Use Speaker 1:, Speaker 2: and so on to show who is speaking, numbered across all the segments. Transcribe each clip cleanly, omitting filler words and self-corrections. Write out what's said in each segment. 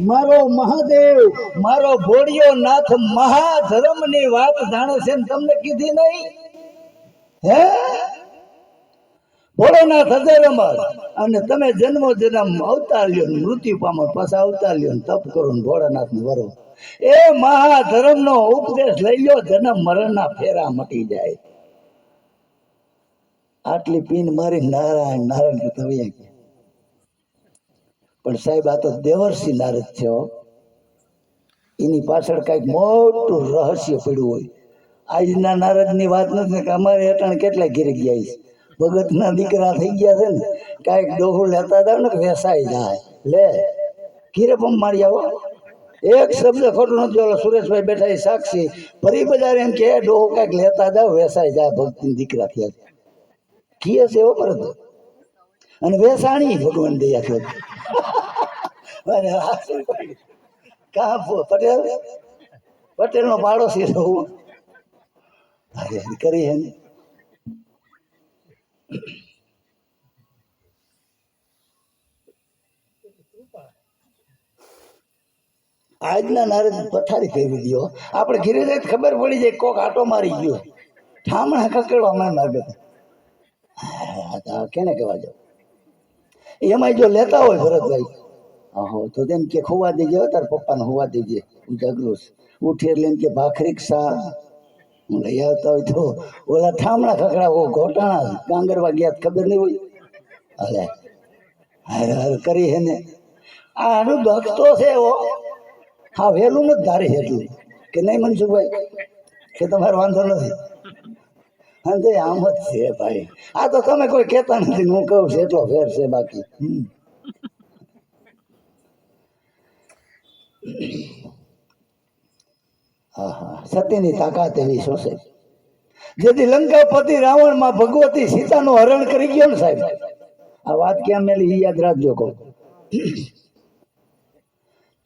Speaker 1: મારો મહાદેવ મારો ભોળિયો નાથ મહાધર્મની વાત જાણે છે ને તમને કીધી નહીં હે ભોળોનાથ અજરમર અને તમે જન્મો જન્મ અવતાર લ્યો મૃત્યુ પામો પાછા અવતાર લ્યો તપ કરો ને ભોળાનાથ ને વરો એ મહાધર્મ નો ઉપદેશ લઈ લો જન્મ મરણ ના ફેરા મટી જાય આટલી પીન મારી નારાયણ નારાયણ કે તમે પણ સાહેબ આ તો દેવર્ષિ નારદ છે એની પાછળ કઈક મોટું રહસ્ય પડ્યું હોય આજના નારદ ની વાત નથી કે અમારે અટાણ કેટલા ઘેરે ગયા છે ભગત ના દીકરા થઈ ગયા છે ને કઈક ડોહું લેતા જાવ ને વેસાઈ જાય લે ઘીરે પંપ મારી આવો એક શબ્દ ખોટું નથી ઓલો સુરેશભાઈ બેઠા એ સાક્ષી ફરી બજાર એમ કે ડોહું કઈક લેતા જાવ વેસાઈ જાય ભક્તિ દીકરા થયા કીએ છે એવો પરત અને વેસાણી ભગવાન દયા થયો કા પટેલ પટેલ નો પાડોશી રહું કરી હે ને આજના નારદ પથારી ફેરવી દો આપણે ઘીરે જાય ખબર પડી જાય કોક આટો મારી ગયો ઠામણા ખકડવા મને માર્ગે કેને કહેવા જાવ એમાં જો લેતા હોય ભરતભાઈ આહો તો તેમ કે ખોવા દેજે તાર પપ્પાને હોવા દેજે હું જાગૃત ઉઠી એટલે એમ કે ભાખરીક સા હું લઈ આવતા હોય તો ઓલા ઠામણા ખકડાવો ઘોટાણા કાંગરવા ગયા ખબર નહીં હોય અલે હાર હાર કરી હે ને આનું ભક્તો છે એવો હા વહેલું નથી ધારે એટલું કે નહીં મનસુખભાઈ કે તમારે વાંધો નથી હા આમ જ છે ભાઈ આ તો તમે કોઈ કહેતા નથી હું કહું છું એટલો ફેર છે બાકી હા હા સતીની તાકાત એવી શું છે જેથી લંકાપતિ રાવણ માં ભગવતી સીતાનું હરણ કરી ગયો ને સાહેબ આ વાત ક્યાં મેલી યાદ રાખજો કહું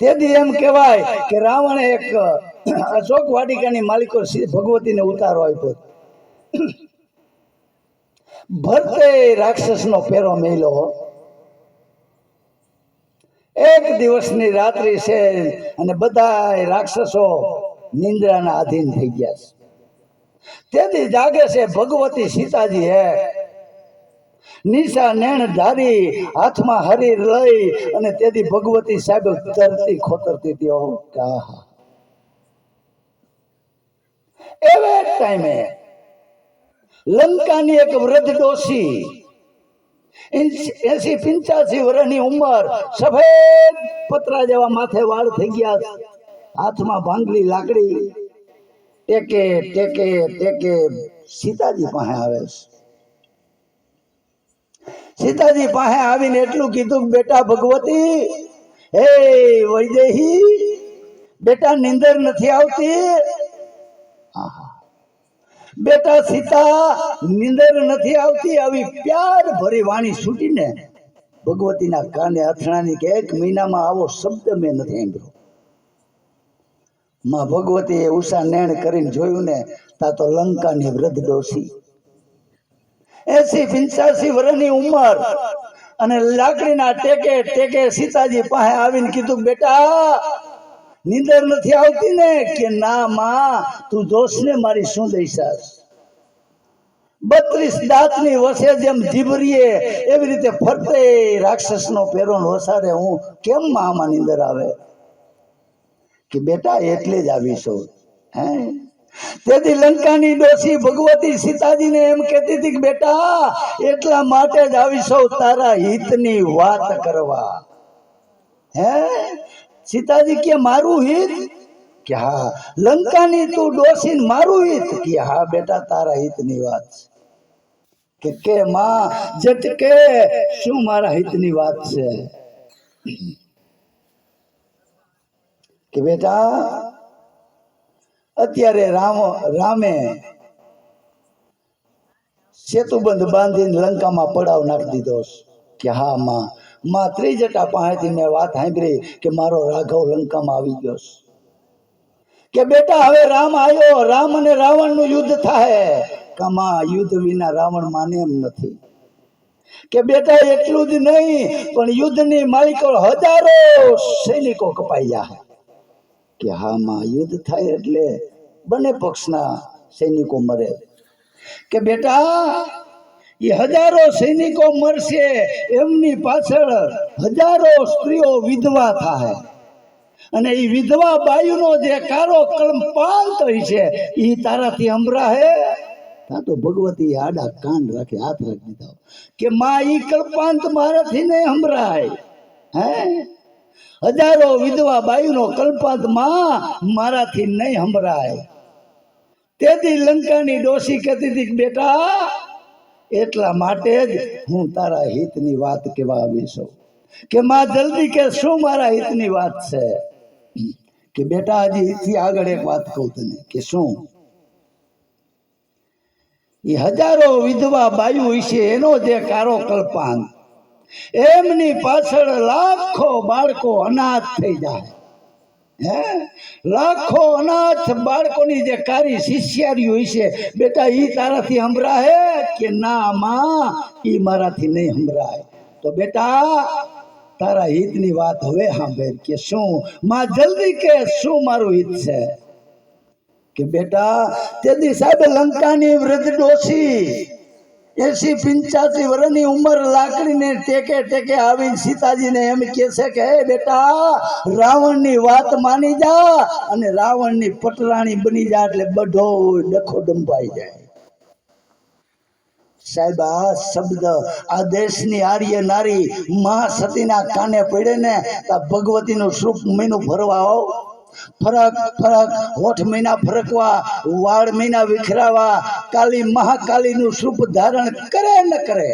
Speaker 1: તેથી એમ કહેવાય કે રાવણે એક અશોક વાટિકાની માલિકો ભગવતીને ઉતારો આપ્યો ભરતે રાક્ષસ નો પેરો મેલ્યો એક દિવસની રાત્રિ છે અને બધા રાક્ષસો નિંદ્રાના આધીન થઈ ગયા છે તેથી જાગે છે ભગવતી સીતાજી હે નિશા નેણ ધારી હાથમાં હરીર લઈ અને તેથી ભગવતી સાહેબ તરતી ખોતરતી હતી એવે ટાઈમે લંકાની એક વૃદ્ધ ડોશી 80-85 વર્ષની ઉંમર સફેદ પતરા જેવા માથે વાળ થઈ ગયા હાથમાં ભાંગલી લાકડી ટેકે ટેકે ટેકે સીતાજી પાસે આવે છે સીતાજી પાસે આવીને એટલું કીધું બેટા ભગવતી હે વૈદેહી બેટા નિંદર નથી આવતી બેટા સીતા નિંદર નથી આવતી આવી પ્યાર ભરી વાણી છૂટીને ભગવતીના કાને અથડાની કે 1 મહિનામાં આવો શબ્દ મેં નથી સાંભળ્યો માં ભગવતીએ ઉષા નેણ કરીને જોયું ને તા તો લંકાની વૃદ્ધ ડોશી 80-85 વર્ષની ઉંમર અને લાકડીના ટેકે ટેકે સીતાજી પાસે આવીને કીધું બેટા નિંદર નથી આવતી ને કે ના માં તું જોશ ને મારી શું દઈશા 32 દાંતની વસે જેમ જીભરીએ એવી રીતે ફરતે રાક્ષસ નો પેરો વસારે હું કેમ આમાં નિંદર આવે કે બેટા એટલે જ આવીશું હે તેથી લંકાની ડોશી ભગવતી સીતાજીને એમ કહેતી હતી કે બેટા એટલા માટે જ આવીશું તારા હિતની વાત કરવા હે સીતાજી કે મારું હિત કે હા લંકાની તું ડોશી મારું હિત કે હા બેટા તારા હિતની વાત કે માં જટકે શું મારા હિતની વાત છે કે બેટા અત્યારે રામે સેતુબંધ બાંધીને લંકામાં પડાવ નાખી દીધો કે હા માં ત્રિજટા પાસેથી મેં વાત સાંભળી કે મારો રાઘવ લંકામાં આવી ગયો કે બેટા હવે રામ આવ્યો રામ અને રાવણ નું યુદ્ધ થાય કમા યુદ્ધ વિના રાવણ માને એમ નથી કે બેટા એટલું જ નહીં પણ યુદ્ધની માલિકો હજારો સૈનિકો કપાઈ જાય કે હા માં યુદ્ધ થાય એટલે બંને પક્ષના સૈનિકો મરે કે બેટા એ હજારો સૈનિકો મરશે એમની પાછળ હજારો સ્ત્રીઓ વિધવા થાય અને એ વિધવા બાયુનો જે કારો કલંપાંત હોય છે એ તારાથી સંભળાહે તા તો ભગવતી આડા કાન રાખે હાથ રાખી દીધા કે માં ઈ કલ્પાંત મારાથી નહીં સંભળાય હે હજારો વિધવા બાયુનો કલ્પાંત માં મારાથી નહીં સંભળાય તેથી લંકાની ડોશી કહેતી હતી કે બેટા એટલા માટે જ હું તારા હિતની વાત કહેવા આવી છું કે માં જલ્દી કે શું મારા હિતની વાત છે કે બેટા હજી એથી આગળ એક વાત કહું તને કે શું એ હજારો વિધવા બાયુ વિશે એનો જે કારો કલ્પાંત એમની પાછળ લાખો બાળકો અનાથ થઈ જાય હે લાખો અનાથ બાળકોની જે કારી શિષ્યારી હોય છે બેટા ઈ તારાથી સંભળાય કે ના માં ઈ મારાથી નહીં સંભળાય તો બેટા તારા હિતની વાત હવે સાંભળ કે શું માં જલ્દી કે શું મારું હિત છે કે બેટા તેથી સાહેબ લંકાની વૃદ્ધ ડોશી 80-85 વર્ષની ઉંમર લાકડીને ટેકે ટેકે આવી સીતાજીને એમ કહે છે કે હે બેટા રાવણની વાત માની જા અને રાવણની પટરાણી બની જા એટલે બધો ડખો ડંભાઈ જાય સાહેબ આ શબ્દ આ દેશની આર્ય નારી મહાસતીના કાને પડે ને તો ભગવતીનું સ્વરૂપ મહિનું ભરવા આવો ફરક ફરક હોઠ મહિના ફરકવા વાળ મહિના વિખરાવા કાલી મહાકાલીનું સ્વરૂપ ધારણ કરે ન કરે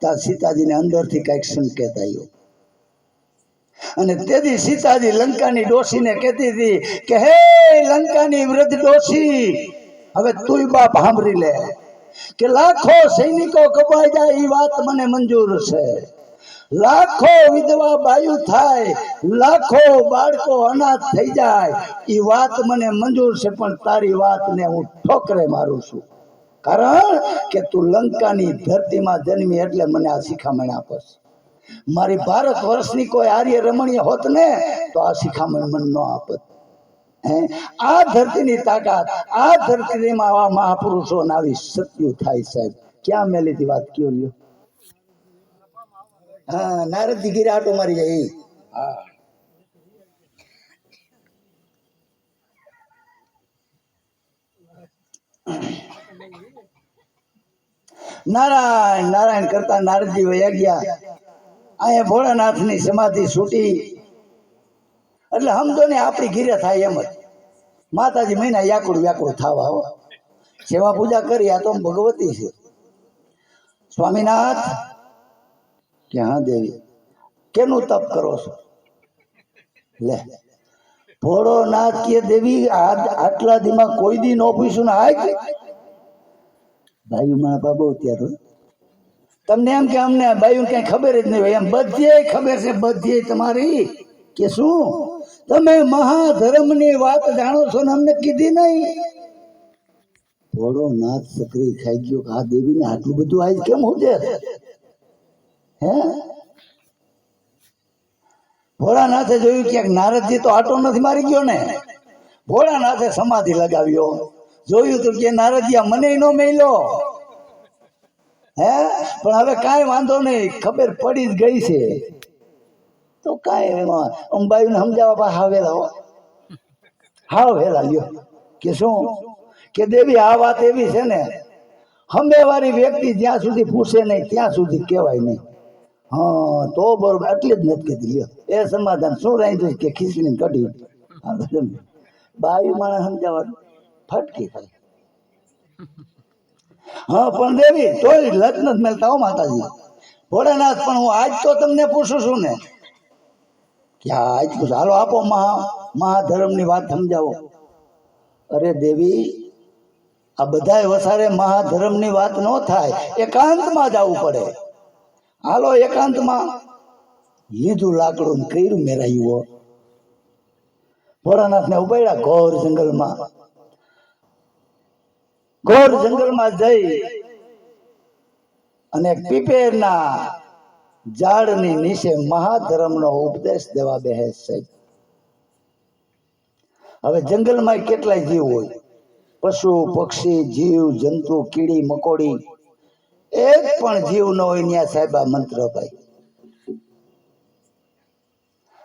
Speaker 1: તા સીતાજીને અંદરથી કઈક સંકેત આવ્યો અને તેથી સીતાજી લંકાની ડોશીને કહેતી હતી કે હે લંકાની વૃદ્ધ ડોશી હવે તુંય બાપ સાંભળી લે કે લાખો સૈનિકો કપાઈ જાય એ વાત મને મંજૂર છે લાખો વિધવા બાયુ થાય લાખો બાળકો અનાથ થઈ જાય એ વાત મને મંજૂર છે પણ તારી વાતને હું ઠોકરે મારું છું કારણ કે તું લંકાની ધરતીમાં જન્મી એટલે મને આ શિખામણ આપસ મારી ભારત વર્ષની કોઈ આર્ય રમણીય હોત ને તો આ શિખામણ મને ન આપત હે આ ધરતીની તાકાત આ ધરતીમાં આવા મહાપુરુષો આવી સત્યુ થાય સાહેબ ક્યાં મેલીથી વાત કયો લ્યો હા નારદજી ગીરા આટો મારી જાય હા નારાયણ નારાયણ કરતા નારદજી વયા ગયા અહીંયા ભોળાનાથની સમાધિ છૂટી એટલે સમજો ને આપણી ઘીરે થાય એમ જ માતાજી મહિના યાકુડ વ્યાકુડ થવા હો સેવા પૂજા કરી આ તો ભગવતી છે સ્વામીનાથ કે હા દેવી કેનું તપ કરો છો લે ભોળોનાથ કે દેવી આટલા દીમાં કોઈ દી નો પૂછ્યું ને હાય ભાઈ મારા બાબો ત્યારે તમને એમ કે અમને ભાઈ કઈ ખબર જ નહીં હોય એમ બધે ખબર છે બધે તમારી કે શું તમે મહાધર્મની વાત જાણો છો ને અમને કીધી નહીં ભોળોનાથ સકરી ખાઈ ગયો આ દેવીને આટલું બધું આજ કેમ હોતે હે ભોળાનાથે જોયું કે નારદજી તો આટો નથી મારી ગયો ને ભોળાનાથે સમાધિ લગાવ્યો જોયું તો કે નારદજી મને નો મેલ્યો હે પણ હવે કાંઈ વાંધો નહીં ખબર પડી જ ગઈ છે તો કાંઈ એમાં અંબાઈને સમજાવવા પા હાવ હેલા લ્યો કે શું કે દેવી આ વાત એવી છે ને હંમેવાળી વ્યક્તિ જ્યાં સુધી પૂછે નહીં ત્યાં સુધી કહેવાય નહીં હા તો બરોબર એટલે જ નથી કીધી લ્યો એ સમાધાન શું રાખ્યું કે ખીચડી કઢી બાયું માણસ સમજાવવાનું ફટકી થાય હા પણ દેવી તોય લત નથી મેલતા હો માતાજી ભોળાનાથ પણ હું આજ તો તમને પૂછું છું ને કે આજ પૂછો હાલો આપો મહાધર્મની વાત સમજાવો અરે દેવી આ બધાય વસારે મહાધર્મની વાત ન થાય એકાંતમાં જવું પડે હાલો એકાંતમાં લીધું લાકડું કર્યું મેરાયું ભોળાનાથને ઉપાડ્યા ઘોર જંગલમાં જઈ અને પીપેરના ઝાડની નીચે મહાધર્મનો ઉપદેશ દેવા બેસે છે. હવે જંગલમાં કેટલાય જીવ હોય, પશુ પક્ષી જીવ જંતુ કીડી મકોડી, એક પણ જીવ ન હોય ત્યાં સાહેબ આ મંત્ર ભાઈ.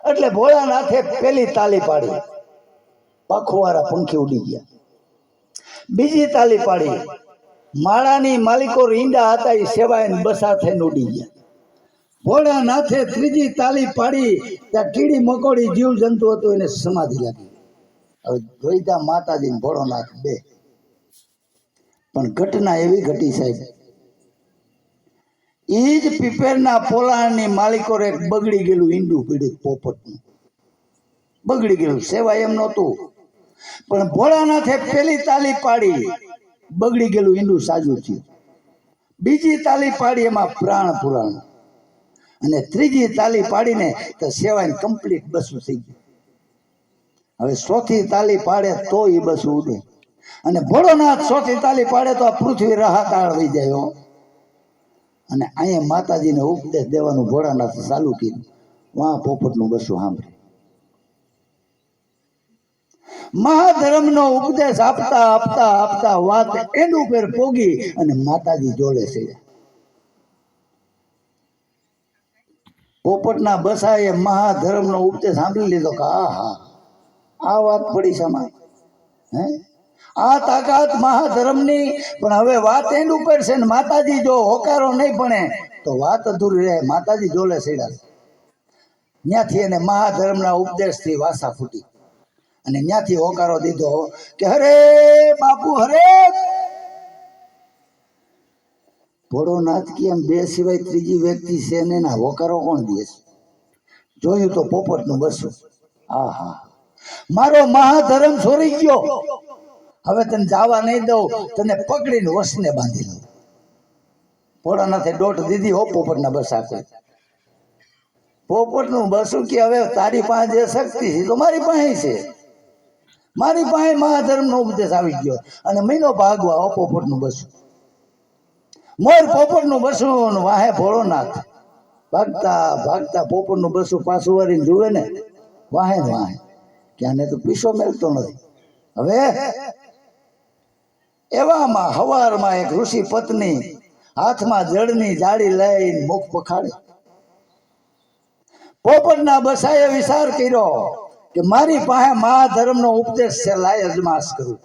Speaker 1: એટલે ભોળાનાથે પેલી તાલી પાડી, પાખુવાળા પંખી ઉડી ગયા. બીજી તાલી પાડી, માળાની માલિકો રીંડા હતા એ સેવાય બસા થઈને ઉડી ગયા. ભોળાનાથે ત્રીજી તાલી પાડી, ત્યાં કીડી મકોડી જીવ જંતુ હતું એને સમાધિ લાગી. હવે જોઈતા માતાજી ને ભોળોનાથ બે. પણ ઘટના એવી ઘટી સાહેબ, ઈ જ પીપેરના પોલાણની માલિકો એક બગડી ગયેલું ઈંડું પીડ્યું પોપટનું. બગડી ગયેલું, સેવાય એમ નહોતું, પણ ભોળાનાથે પેલી તાલી પાડી, બગડી ગયેલું ઈંડું સાજું થયું. બીજી તાલી પાડી, એમાં પ્રાણ પુરાણ. અને ત્રીજી તાલી પાડીને તો સેવાય કમ્પ્લીટ બસું થઈ ગયું. હવે ચોથી તાલી પાડે તો એ બસું ઉડે. અને ભોળોનાથ ચોથી તાલી પાડે તો આ પૃથ્વી રાહાકાળ વહી જાય. અને અહીંયા માતાજીને ઉપદેશ દેવાનું ભોળાનાથ ચાલુ કર્યું. વાં પોપટનું બસું સાંભળે. મહાધર્મનો ઉપદેશ આપતા આપતા આપતા વાત એન્ડ ઉપર પોગી અને માતાજી જોડે છે. પોપટના બસાએ મહાધર્મનો ઉપદેશ સાંભળી લીધો કે આ વાત પડી સમાય. હે આ તાકાત મહાધર્મની, પણ હવે વાત એન્ડ ઉપર છે ને માતાજી જો હોકારો નહીં ભણે તો વાત અધૂરી રહે. માતાજી જોડે સેડા, ત્યાંથી એને મહાધર્મના ઉપદેશથી વાસા ફૂટી અને ત્યાંથી હોકારો દીધો કે હરે બાપુ હરે. ભોળોનાથ કે એમ બે સિવાય ત્રીજી વ્યક્તિ છે ને એના હોકારો કોણ દે છે? જોયું તો પોપટનું બસું. આહા, મારો મહાધર્મ છોરી ગયો, હવે તને જવા નહીં દઉં, તને પકડીને વસને બાંધી લઉં. ભોળાનાથે દોટ દીધી હો પોપટના બસા કોઈ. પોપટનું બસું કે હવે તારી પાસે જે શક્તિ છે તો મારી પાસે છે. મારી પાસે મહાધર્મનો ઉપદેશ આવી ગયો અને મહિનો ભાગવા હો પોપટનું બસું. મોર પોપટનું બસું વાહે ભોળોનાથ. ભાગતા ભાગતા પોપટનું બસું પાછું વાળીને જુએ ને વાહે ને વાહે કે આને તો પીસો મેળતો નથી. હવે એવામાં હવારમાં એક ઋષિ પત્ની હાથમાં જળની જાળી લઈને મુખ પખાડે. પોપટના બસાએ વિચાર કર્યો કે મારી પાસે મહાધર્મનો ઉપદેશ છે, લાય અજમાસ કરું.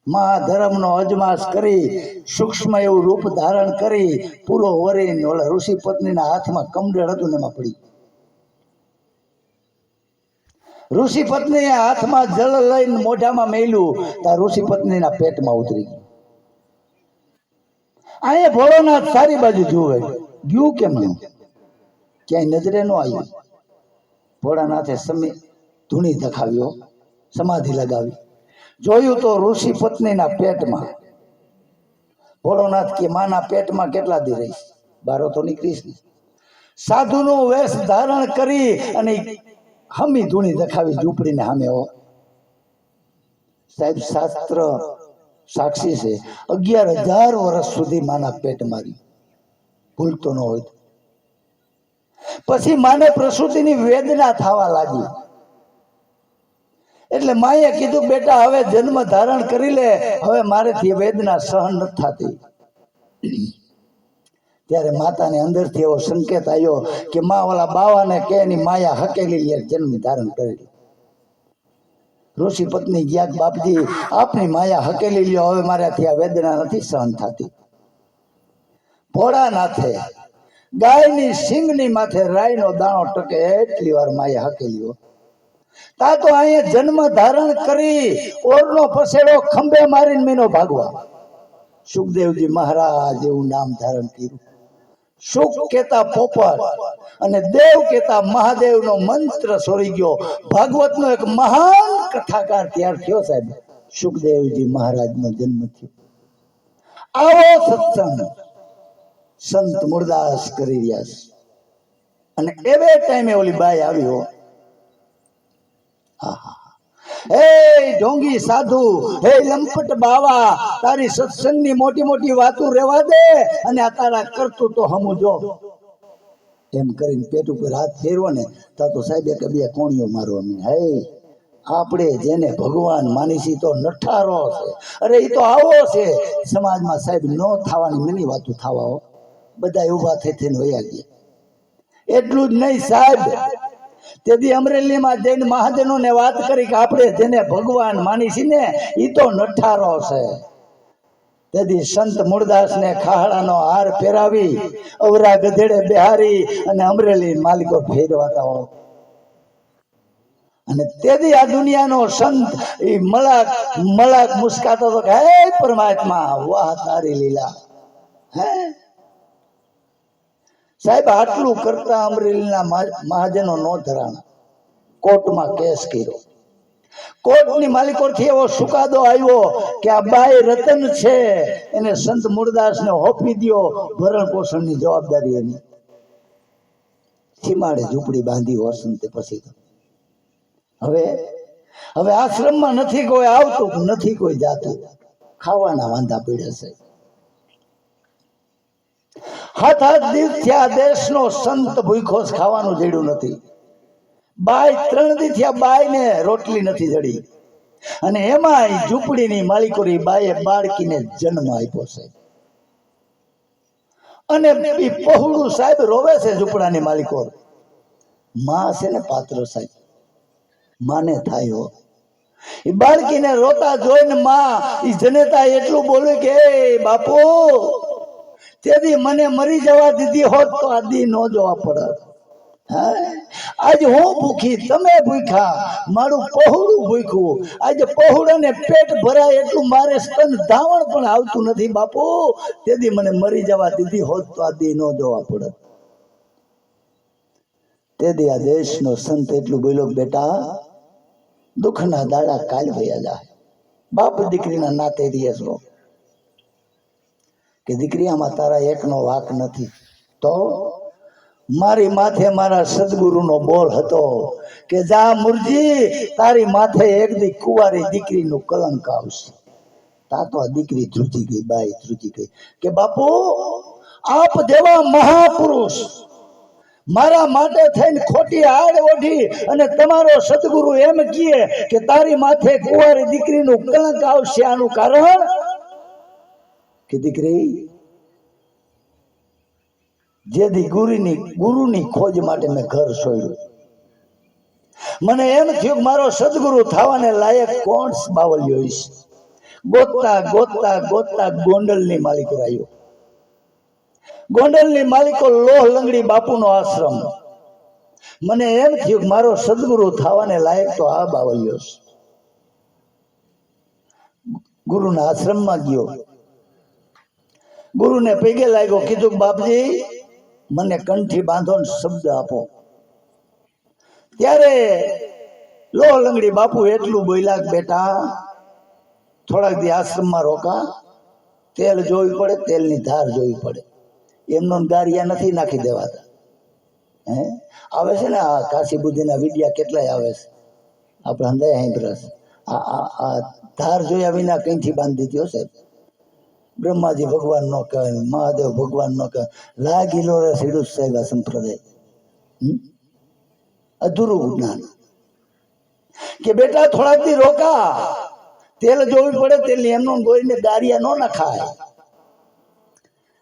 Speaker 1: મહાધર્મનો અજમાસ કરી સૂક્ષ્મ એવું રૂપ ધારણ કરી પૂરો વરીને ઓલા ઋષિ પત્નીના હાથમાં કમડળ હતું ને એમાં પડી. ઋષિ પત્નીએ હાથમાં જળ લઈને મોઢામાં મેલ્યું ત્યાં ઋષિ પત્નીના પેટમાં ઉતરી ગયું. અહીંયા ભોળોનાથ સારી બાજુ જુએ, ગયું કેમ નહીં, ક્યાંય નજરે ન આવ્યું. ભોળાનાથે ધૂણી દખાવ્યો, સમાધિ લગાવી, જોયું તો ઋષિ પત્નીના પેટમાં. ભોળોનાથ કે માના પેટમાં કેટલા દી રહીશ, બારો તો નીકળીશ ને. સાધુનો વેશ ધારણ કરી અને હમી ધૂણી દખાવી ઝૂંપડીને સામે. હો સાહેબ, શાસ્ત્ર સાક્ષી છે, 11,000 વર્ષ સુધી માના પેટ મારી, ભૂલતો ન હોય. પછી માને પ્રસૂતિની વેદના થવા લાગી. એટલે માએ કીધું બેટા હવે જન્મ ધારણ કરી લે, હવે મારેથી વેદના સહન નથી થતી. ત્યારે માતાને અંદરથી એવો સંકેત આવ્યો કે માં ઓલા બાવાને કે એની માયા હકેલી લે, જન્મ ધારણ કરી. ઋષિ પત્ની ગયા, બાપજી આપની માયા હકેલી લ્યો, હવે મારાથી આ વેદના નથી સહન થતી. ભોળાનાથે ગાયની સિંગની માથે રાઈનો દાણો ટકે એટલી વાર માયા હકેલ્યો. તા તો અહીંયા જન્મ ધારણ કરી ઓરનો પસેડો ખંભે મારીને મીનો ભાગવા. સુખદેવજી મહારાજ એવું નામ ધારણ કર્યું. સુખ કેતા પોપટ અને દેવ કેતા મહાદેવનો મંત્ર સોરી ગયો. ભાગવતનો એક મહાન કથાકાર તૈયાર થયો સાહેબ. સુખદેવજી મહારાજનો જન્મ થયો. આવો સત્સંગ સંત મુરદાસ કરી રહ્યા છે. અને એવે ટાઈમે ઓલી બાઈ આવી હો. હે ઢોંગી સાધુ, હે લંપટ બાવા, તારી સત્સંગની મોટી મોટી વાતો રહેવા દે અને આ તારા કરતું તો હમું જો. એમ કરીને પેટ ઉપર હાથ ફેરવો ને તો સાહેબ કે બે કોણીઓ મારવા મને. હે આપણે જેને ભગવાન માનીશી તો નઠારો છે. અરે એ તો આવો છે સમાજમાં સાહેબ ન થવાની મની વાતો થવા બધા ઉભા થઈ થઈને વયા ગયા. એટલું જ નહીં સાહેબ, તેથી અમરેલીમાં જઈને મહાજનોને વાત કરી કે આપણે જેને ભગવાન માની છીએ ને એ તો નઠારો છે. તેથી સંત મૂળદાસને ખાહડાનો હાર પહેરાવી અવરા ગધેડે બેહારી અને અમરેલી માલિકો ફેરવાતા હોય. અને તેથી આ દુનિયાનો સંત એ મલાક મુસ્કાતો હતો કે હે પરમાત્મા, વાહ તારી લીલા. હે સાહેબ, આટલું કરતા અમરેલીના મહાજનો નો ધરાણા. કોર્ટમાં કેસ કર્યો. કોર્ટની માલિકોથી એવો સુકાદો આવ્યો કે આ બાઈ રતન છે એને સંત મૂળદાસને હોપી દો, ભરણ પોષણની જવાબદારી એની. સીમાડે ઝૂંપડી બાંધી વસંતે પછી તો હવે આશ્રમમાં નથી કોઈ આવતું, નથી કોઈ જાતું, ખાવાના વાંધા પડે છે. હાથ દિવસથી આ દેશનો સંત ભૂખો ખાવાનું જડ્યું નથી. બાઈ 3 દી આ બાઈ ને રોટલી નથી જડી. અને એમાં ઝૂંપડીની માલિકોની બાઈએ બાળકીને જન્મ આપ્યો છે. અને એ પહોળું સાહેબ રોવે છે. ઝૂંપડાની માલિકો માં છે ને પાત્ર સાહેબ, માને થાય એ બાળકીને રોતા જોઈને માં એ જનેતા એટલું બોલ્યું કે બાપુ, તેથી મને મરી જવા દીધી હોત તો આ દી નો જોવા પડત. આજ હું ભૂખી, તમે ભૂખ્યા, મારું પહોળું ભૂખ્યું. આજે પહોળાને પેટ ભરાય એટલું મારે સ્તન ધાવણ પણ આવતું નથી બાપુ, તેથી મને મરી જવા દીધી હોત તો આ દી નો જોવા પડત. તેથી આ દેશનો સંત એટલું બોલ્યો, બેટા દુઃખના દાડા કાલ વયા જાય. બાપ દીકરીના નાતે રહીએ છો કે દીકરી આમાં તારા એકનો વાક નથી. તો મારી માથે મારા સદગુરુનો બોલ હતો કે જા મુરજી, તારી માથે એક દી કુંવારી દીકરીનું કલંક આવશે. તા તો આ દીકરી ધ્રુજી ગઈ, બાઈ ધ્રુજી ગઈ કે બાપુ, આપ જેવા મહાપુરુષ મારા માટે થઈને ખોટી આડ ઓઢી અને તમારો સદગુરુ એમ કહે કે તારી માથે કુંવારી દીકરીનું કલંક આવશે. આનું કારણ કે દીકરી જેથી ગુરુની ખોજ માટે મેં ઘર છોડ્યું. મને એમ થયું મારો સદગુરુ થવાને લાયક કોણ બાવલ્યો છે. ગોતતા ગોતતા ગોતતા ગોંડલની માલિકો આવ્યો. ગોંડલની માલિકો લોહ લંગડી બાપુનો આશ્રમ. મને એમ થયું મારો સદગુરુ થવાને લાયક તો આ બાવલ્યો છે. ગુરુના આશ્રમમાં ગયો, ગુરુને પગે લાગ્યો, કીધું બાપજી મને કંઠી બાંધો ને શબ્દ આપો. ત્યારે લોહ લંગડી બાપુ એટલું બોલ્યા કે બેટા થોડાક દી આશ્રમમાં રોકા, તેલ જોવી પડે, તેલની ધાર જોવી પડે. એમનો ગારિયા નથી નાખી દેવાતા. આવે છે ને આ કાશી બુદ્ધિના વિડિયા કેટલાય આવે છે, આપણે હંધાય સાંભળ્યા છે. આ ધાર જોયા વિના કંઈથી બાંધી દીધી હશે. બ્રહ્માજી ભગવાન નો કહેવાય, મહાદેવ ભગવાન નો કહેવાય. લાગીલો રે સીડું સાહેબ આ સંપ્રદાય અધૂરું જ્ઞાન કે બેટા થોડાક દી રોકા, તેલ જોવી પડે, તેલની એમનો ગોઈને ગારિયા નો નખાય.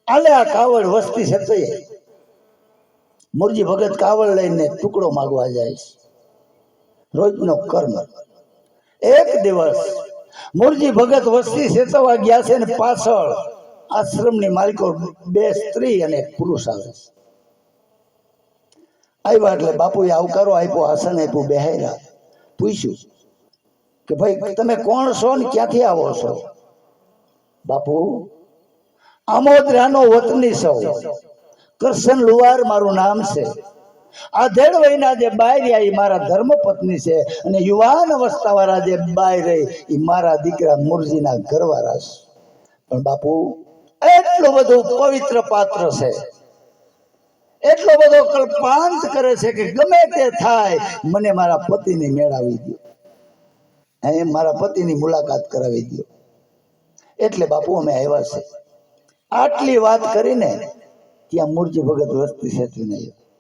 Speaker 1: આલે આ કાવડ વસ્તી છે. મુરજી ભગત કાવડ લઈને ટુકડો માગવા જાય છે. રોજનો કર્મ. એક દિવસ મુરજી ભગત વસ્તી સેતવા ગયા છે ને પાછળ આશ્રમની માલિકો 2 સ્ત્રી અને 1 પુરુષ આવે છે. આવ્યા એટલે બાપુએ આવકારો આપ્યો, આસન આપ્યું, બેહાર્યા. પૂછ્યું કે ભાઈ તમે કોણ છો ને ક્યાંથી આવો છો? બાપુ આમોદરાનો વતની સૌ, કરશન લુવાર મારું નામ છે. આ ધેડ વયના જે બાઈ રહ્યા એ મારા ધર્મપત્ની છે અને યુવાન અવસ્થાવાળા જે બાઈ રહી એ મારા દીકરા મુરજીના ઘરવાળા છે. પણ બાપુ એટલું બધું પવિત્ર પાત્ર છે, એટલો બધો કલ્પાંત કરે છે કે ગમે તે થાય મને મારા પતિને મેળાવી દો. હે મારા પતિની મુલાકાત કરાવી દો. એટલે બાપુ અમે આવ્યા છે. આટલી વાત કરીને ત્યાં મૂળજી ભગત વસ્તી સેતીને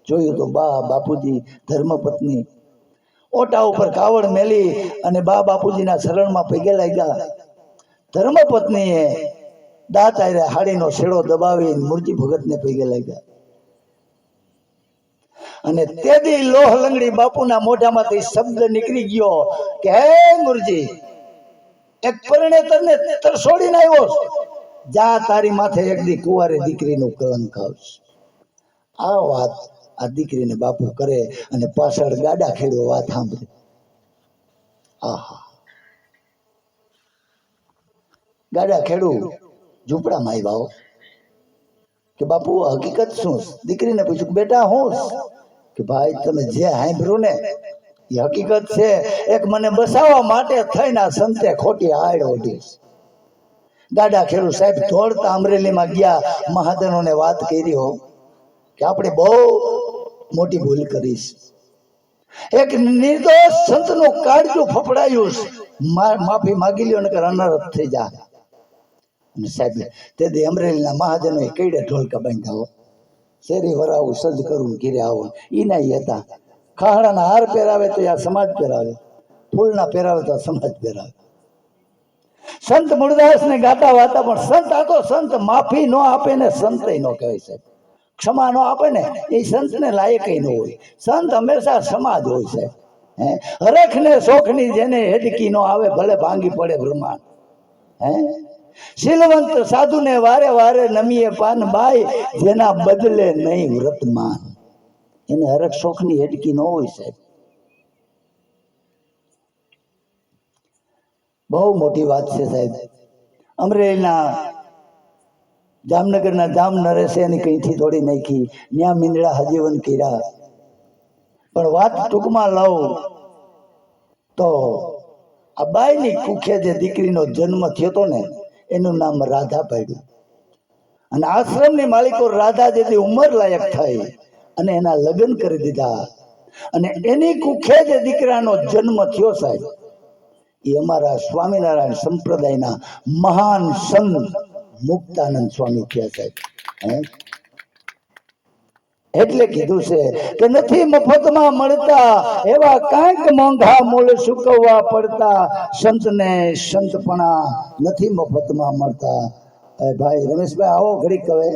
Speaker 1: જોયું તો બાપુજી ધર્મપત્ની ઓટા ઉપર કાવડ મેલી અને બાપુજીના શરણમાં પગે લાગ્યા. ધર્મપત્નીએ દાંત આરે હાડીનો છેડો દબાવી મૂળજી ભગતને પગે લાગ્યા. અને તેદી લોહ લંગડી બાપુના મોઢામાંથી શબ્દ નીકળી ગયો કે હે મૂળજી, એક પરણેતરને તરસોડીને આવ્યો, જા તારી માથે એક દી કુંવારી દીકરીનું કલંક આવશે. આ વાત આ દીકરીને બાપુ કરે અને પાછળ ગાડા ખેડો વાત સાંભળે. આહા, ગાડા ખેડું ઝૂંપડામાં આવ્યા કે બાપુ હકીકત શું? દીકરીને પૂછ્યું બેટા હું કે ભાઈ તમે જે સાંભળ્યું ને એ હકીકત છે. એક મને બસાવવા માટે થઈને આ સંતે ખોટી આડ ઓઢી. ગાડા ખેડુ સાહેબ દોડતા અમરેલીમાં ગયા. મહાજનોને વાત કરી હો કે આપણે બહુ મોટી ભૂલ કરીશ. એક નિર્દોષ સંતનું કાળજું ફફડાયું, માફી માગી લ્યો નકર અનર્થ થઈ જાય. અને સાહેબ તેથી અમરેલીના મહાજનોએ કઈડે ઢોલકા બાંધ્યા. શેરી વરાવું સજ્જ કરું ઘીરે આવો. ઈના હતા ખાહડાના હાર પહેરાવે તો આ સમાજ પહેરાવે, ફૂલના પહેરાવે તો આ સમાજ પહેરાવે. સંત મૂળદાસ ને ગાતા વાતા, પણ સંત આ તો સંત માફી ન આપે ને સંત ન કહેવાય સાહેબ. ક્ષમા ન આપે ને એ સંત ને લાયક ન હોય. સંત હંમેશા સમાજ હોય સાહેબ. હરખ ને શોખ ની જેને હેડકી ન આવે ભલે ભાંગી પડે બ્રહ્માંડ. શીલવંત સાધુ ને વારે વારે નમીએ પાન બાઈ, જેના બદલે નહીં વ્રતમાન. એને હરખ શોખ ની હેડકી ન હોય સાહેબ. બહુ મોટી વાત છે સાહેબ. અમરેલીના જામનગરના જામ નરેશે એની કઈથી તોડી નાખી, ન્યા મીંદડા હજીવન કર્યા. પણ વાત ટૂંકમાં લઉં તો આ બાઈની કુખે જે દીકરીનો જન્મ થયો હતો ને એનું નામ રાધા પાડ્યું. અને આશ્રમની માલિકો રાધા જેથી ઉંમર લાયક થઈ અને એના લગ્ન કરી દીધા. અને એની કુખે જે દીકરાનો જન્મ થયો સાહેબ, એ અમારા સ્વામિનારાયણ સંપ્રદાયના મહાન સંત મુક્તાનંદ સ્વામી થયા સાહેબ. એટલે કીધું છે કે નથી મફતમાં મળતા, એવા કાંઈક મોંઘા મૂળ ચૂકવવા પડતા. સંતને સંતપણા નથી મફતમાં મળતા. ભાઈ રમેશભાઈ આવો ઘડીક કહે.